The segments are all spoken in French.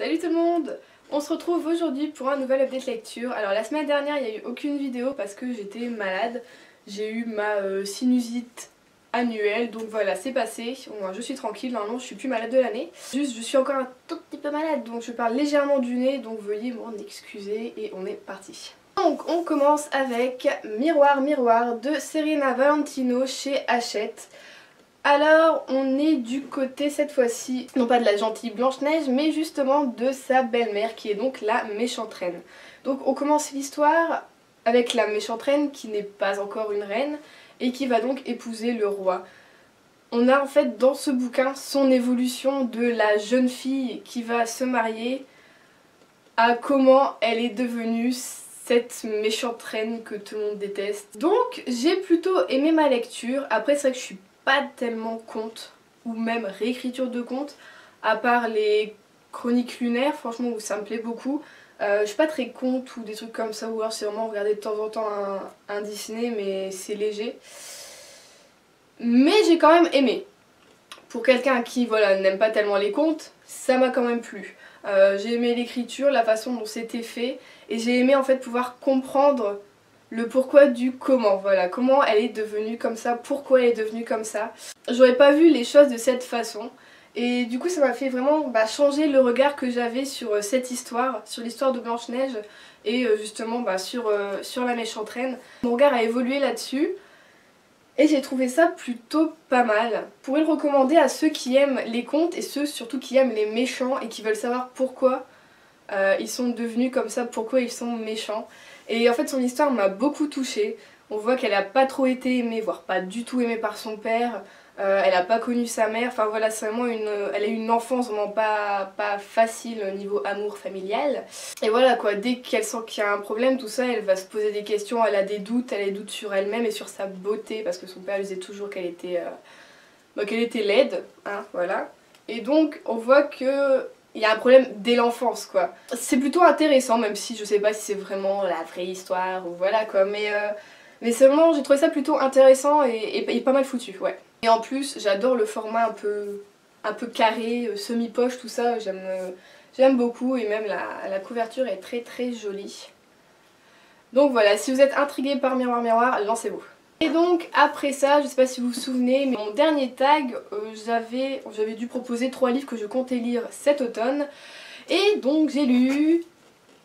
Salut tout le monde! On se retrouve aujourd'hui pour un nouvel update lecture. Alors la semaine dernière il n'y a eu aucune vidéo parce que j'étais malade. J'ai eu ma sinusite annuelle, donc voilà, c'est passé. Moi je suis tranquille, normalement je suis plus malade de l'année. Juste je suis encore un tout petit peu malade, donc je parle légèrement du nez, donc veuillez m'en excuser et on est parti. Donc on commence avec Miroir Miroir de Serena Valentino chez Hachette. Alors on est du côté cette fois-ci, non pas de la gentille Blanche-Neige, mais justement de sa belle-mère qui est donc la méchante reine. Donc on commence l'histoire avec la méchante reine qui n'est pas encore une reine et qui va donc épouser le roi. On a en fait dans ce bouquin son évolution de la jeune fille qui va se marier à comment elle est devenue cette méchante reine que tout le monde déteste. Donc j'ai plutôt aimé ma lecture. Après c'est vrai que je suis pas tellement conte ou même réécriture de conte, à part les chroniques lunaires, franchement où ça me plaît beaucoup. Je suis pas très conte ou des trucs comme ça, ou alors c'est vraiment regarder de temps en temps un Disney, mais c'est léger. Mais j'ai quand même aimé. Pour quelqu'un qui voilà, n'aime pas tellement les contes, ça m'a quand même plu. J'ai aimé l'écriture, la façon dont c'était fait, et j'ai aimé en fait pouvoir comprendre le pourquoi du comment, voilà, comment elle est devenue comme ça, pourquoi elle est devenue comme ça. J'aurais pas vu les choses de cette façon, et du coup ça m'a fait vraiment changer le regard que j'avais sur cette histoire, sur l'histoire de Blanche-Neige, et justement sur la méchante reine. Mon regard a évolué là-dessus, et j'ai trouvé ça plutôt pas mal. Je pourrais le recommander à ceux qui aiment les contes, et ceux surtout qui aiment les méchants, et qui veulent savoir pourquoi ils sont devenus comme ça, pourquoi ils sont méchants. Et en fait son histoire m'a beaucoup touchée. On voit qu'elle a pas trop été aimée, voire pas du tout aimée par son père. Elle a pas connu sa mère, enfin voilà, c'est vraiment elle a eu une enfance vraiment pas facile au niveau amour familial. Et voilà quoi, dès qu'elle sent qu'il y a un problème, tout ça, elle va se poser des questions, elle a des doutes sur elle-même et sur sa beauté, parce que son père lui disait toujours qu'elle était laide, hein, voilà. Et donc on voit que il y a un problème dès l'enfance quoi. C'est plutôt intéressant, même si je sais pas si c'est vraiment la vraie histoire ou voilà quoi, mais seulement j'ai trouvé ça plutôt intéressant et pas mal foutu, ouais. Et en plus j'adore le format un peu carré, semi-poche, tout ça, j'aime beaucoup, et même la couverture est très très jolie. Donc voilà, si vous êtes intrigué par Miroir Miroir, lancez-vous. Et donc après ça, je sais pas si vous vous souvenez, mais mon dernier tag, j'avais dû proposer 3 livres que je comptais lire cet automne. Et donc j'ai lu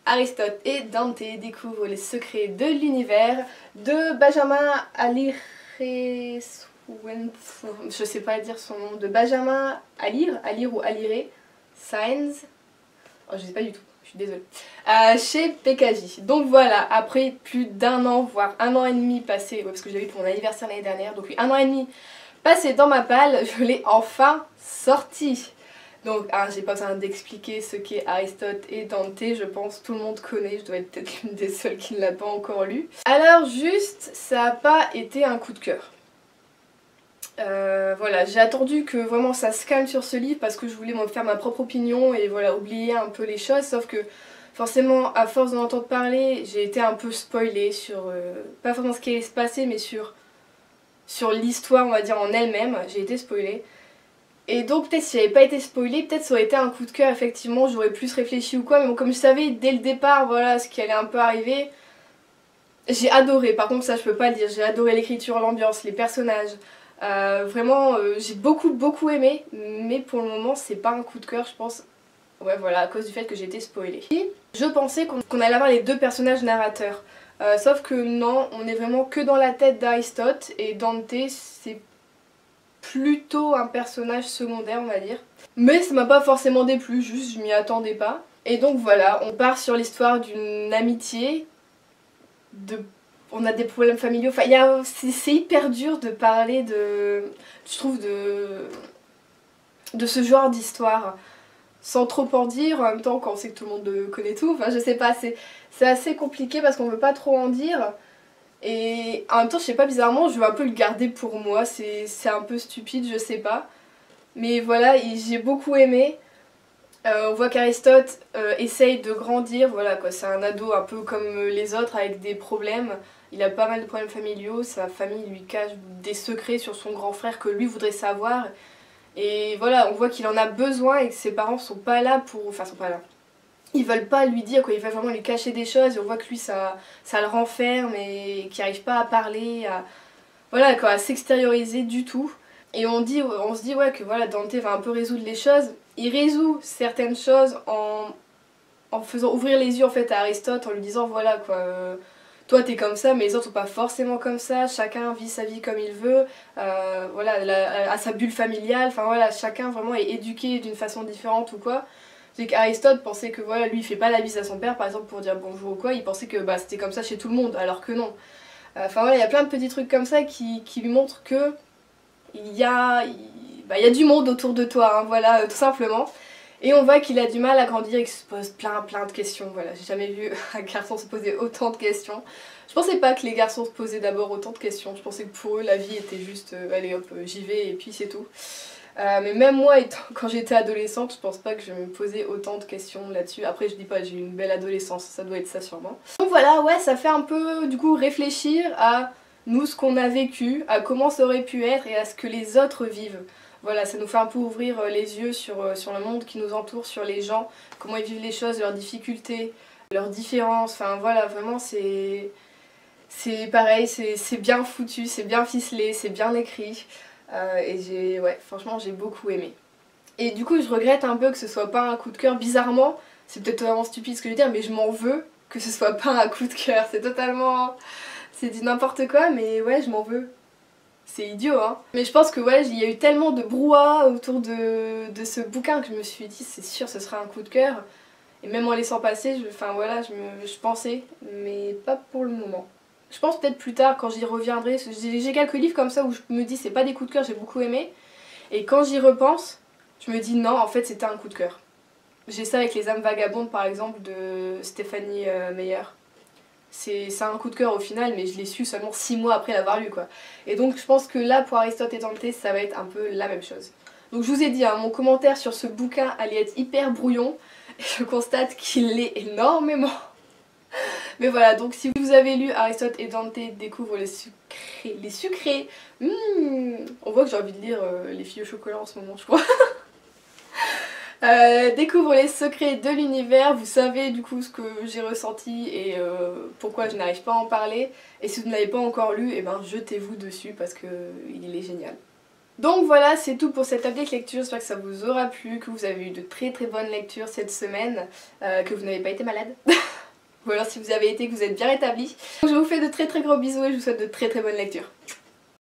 Aristote et Dante découvrent les secrets de l'univers de Benjamin Alire je sais pas dire son nom, de Benjamin Alire ou Alire Saenz, oh, je sais pas du tout. Je suis désolée. Chez PKJ. Donc voilà, après plus d'1 an, voire 1 an et demi passé, ouais, parce que je l'ai eu pour mon anniversaire l'année dernière, donc oui, 1 an et demi passé dans ma palle, je l'ai enfin sorti. Donc j'ai pas besoin d'expliquer ce qu'est Aristote et Dante, je pense tout le monde connaît, je dois être peut-être l'une des seules qui ne l'a pas encore lu. Alors juste, ça n'a pas été un coup de cœur. Voilà, j'ai attendu que vraiment ça se calme sur ce livre parce que je voulais me faire ma propre opinion et voilà, oublier un peu les choses, sauf que forcément à force d'en entendre parler, j'ai été un peu spoilée sur, pas forcément ce qui allait se passer, mais sur l'histoire on va dire en elle-même, j'ai été spoilée. Et donc peut-être si j'avais pas été spoilée, peut-être ça aurait été un coup de cœur, effectivement, j'aurais plus réfléchi ou quoi, mais bon, comme je savais dès le départ voilà ce qui allait un peu arriver, j'ai adoré, par contre ça je peux pas le dire, j'ai adoré l'écriture, l'ambiance, les personnages. Vraiment j'ai beaucoup aimé, mais pour le moment c'est pas un coup de cœur, je pense, ouais voilà, à cause du fait que j'ai été spoilée. Et je pensais qu'on allait avoir les 2 personnages narrateurs, sauf que non, on est vraiment que dans la tête d'Aristote, et Dante c'est plutôt un personnage secondaire on va dire. Mais ça m'a pas forcément déplu, juste je m'y attendais pas. Et donc voilà, on part sur l'histoire d'une amitié, on a des problèmes familiaux, enfin c'est hyper dur de parler je trouve de ce genre d'histoire sans trop en dire, en même temps quand on sait que tout le monde connaît tout, enfin je sais pas, c'est assez compliqué parce qu'on veut pas trop en dire, et en même temps je sais pas, bizarrement je veux un peu le garder pour moi, c'est un peu stupide, je sais pas, mais voilà, j'ai beaucoup aimé. On voit qu'Aristote essaye de grandir, voilà quoi, c'est un ado un peu comme les autres avec des problèmes. Il a pas mal de problèmes familiaux, sa famille lui cache des secrets sur son grand frère que lui voudrait savoir. Et voilà, on voit qu'il en a besoin et que ses parents sont pas là pour... Enfin, sont pas là. Ils veulent pas lui dire, quoi, ils veulent vraiment lui cacher des choses et on voit que lui ça le renferme et qu'il n'arrive pas à parler, voilà quoi, à s'extérioriser du tout. Et on se dit ouais que voilà, Dante va un peu résoudre les choses. Il résout certaines choses en faisant ouvrir les yeux en fait à Aristote, en lui disant voilà quoi, toi t'es comme ça mais les autres sont pas forcément comme ça, chacun vit sa vie comme il veut, voilà, à sa bulle familiale, enfin voilà, chacun vraiment est éduqué d'une façon différente ou quoi. C'est qu'Aristote pensait que voilà, lui il fait pas la bise à son père par exemple pour dire bonjour ou quoi, il pensait que bah, c'était comme ça chez tout le monde alors que non. Enfin voilà, il y a plein de petits trucs comme ça qui lui montrent que il y a du monde autour de toi, hein, voilà, tout simplement. Et on voit qu'il a du mal à grandir, il se pose plein de questions, voilà, j'ai jamais vu un garçon se poser autant de questions. Je pensais pas que les garçons se posaient d'abord autant de questions, je pensais que pour eux la vie était juste, allez hop, j'y vais et puis c'est tout. Mais même moi, quand j'étais adolescente, je pense pas que je me posais autant de questions là-dessus. Après, je dis pas, j'ai eu une belle adolescence, ça doit être ça sûrement. Donc voilà, ouais, ça fait un peu du coup réfléchir à nous, ce qu'on a vécu, à comment ça aurait pu être et à ce que les autres vivent. Voilà, ça nous fait un peu ouvrir les yeux sur le monde qui nous entoure, sur les gens, comment ils vivent les choses, leurs difficultés, leurs différences, enfin voilà, vraiment c'est pareil, c'est bien foutu, c'est bien ficelé, c'est bien écrit. Et franchement j'ai beaucoup aimé. Et du coup je regrette un peu que ce soit pas un coup de cœur, bizarrement, c'est peut-être vraiment stupide ce que je veux dire, mais je m'en veux que ce soit pas un coup de cœur, c'est totalement... c'est du n'importe quoi, mais ouais je m'en veux. C'est idiot hein. Mais je pense que ouais, il y a eu tellement de brouhaha autour de ce bouquin que je me suis dit c'est sûr ce sera un coup de cœur. Et même en laissant passer, enfin voilà, je pensais, mais pas pour le moment. Je pense peut-être plus tard quand j'y reviendrai, j'ai quelques livres comme ça où je me dis c'est pas des coups de cœur, j'ai beaucoup aimé. Et quand j'y repense, je me dis non, en fait c'était un coup de cœur. J'ai ça avec Les âmes vagabondes par exemple de Stéphanie Meyer. C'est un coup de cœur au final, mais je l'ai su seulement 6 mois après l'avoir lu quoi. Et donc je pense que là pour Aristote et Dante ça va être un peu la même chose. Donc je vous ai dit, hein, mon commentaire sur ce bouquin allait être hyper brouillon. Et je constate qu'il l'est énormément. Mais voilà, donc si vous avez lu Aristote et Dante découvrent les sucrés, on voit que j'ai envie de lire Les filles au chocolat en ce moment je crois. Découvre les secrets de l'univers, vous savez du coup ce que j'ai ressenti et pourquoi je n'arrive pas à en parler. Et si vous ne l'avez pas encore lu, et ben jetez-vous dessus parce qu'il est génial. Donc voilà, c'est tout pour cette update lecture, j'espère que ça vous aura plu, que vous avez eu de très bonnes lectures cette semaine, que vous n'avez pas été malade. Ou alors si vous avez été, que vous êtes bien rétabli. Je vous fais de très gros bisous et je vous souhaite de très bonnes lectures.